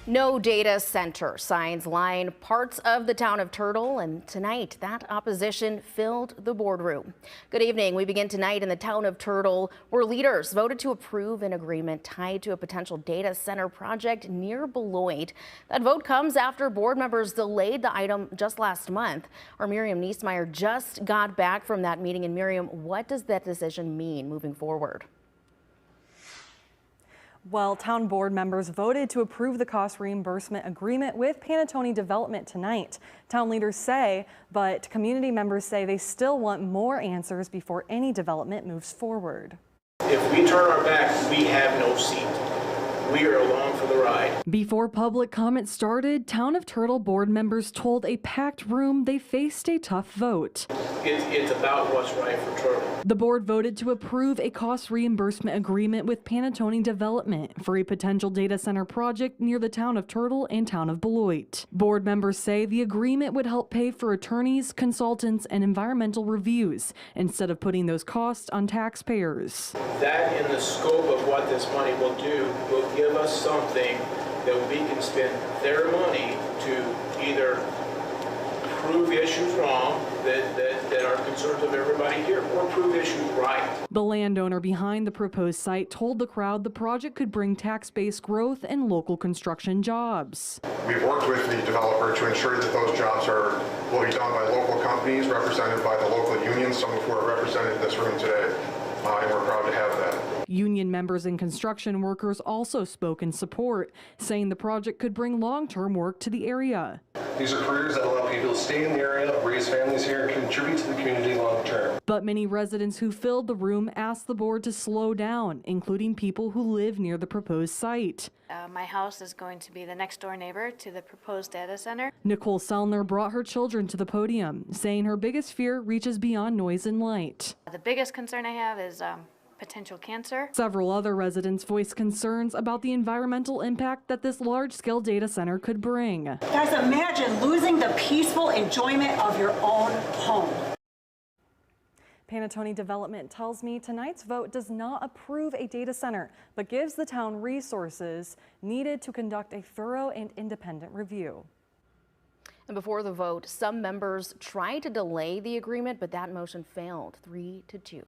No data center signs line parts of the town of Turtle, and tonight that opposition filled the boardroom. Good evening. We begin tonight in the town of Turtle, where leaders voted to approve an agreement tied to a potential data center project near Beloit. That vote comes after board members delayed the item just last month. Our Miriam Niesmeyer just got back from that meeting. And Miriam, what does that decision mean moving forward? Well, town board members voted to approve the cost reimbursement agreement with Panattoni Development tonight. Town leaders say, but community members say they still want more answers before any development moves forward. If we turn our back, we have no seat. We are along for the ride. Before public comment started, Town of Turtle board members told a packed room they faced a tough vote. It's about what's right for Turtle. The board voted to approve a cost reimbursement agreement with Panattoni Development for a potential data center project near the town of Turtle and town of Beloit. Board members say the agreement would help pay for attorneys, consultants, and environmental reviews instead of putting those costs on taxpayers. That in the scope of what this money will do will give us something that we can spend their money to either prove issues wrong that are concerns of everybody here, or prove issues right. The landowner behind the proposed site told the crowd the project could bring tax-based growth and local construction jobs. We've worked with the developer to ensure that those jobs will be done by local companies represented by the local unions, some of who are represented in this room today, and we're proud to have that. Union members and construction workers also spoke in support, saying the project could bring long-term work to the area. These are careers that allow people to stay in the area, raise families here, and contribute to the community long term. But many residents who filled the room asked the board to slow down, including people who live near the proposed site. My house is going to be the next door neighbor to the proposed data center. Nicole Sellner brought her children to the podium, saying her biggest fear reaches beyond noise and light. The biggest concern I have is potential cancer. Several other residents voiced concerns about the environmental impact that this large-scale data center could bring. Guys, imagine losing the peaceful enjoyment of your own home. Panattoni Development tells me tonight's vote does not approve a data center, but gives the town resources needed to conduct a thorough and independent review. And before the vote, some members tried to delay the agreement, but that motion failed 3-2.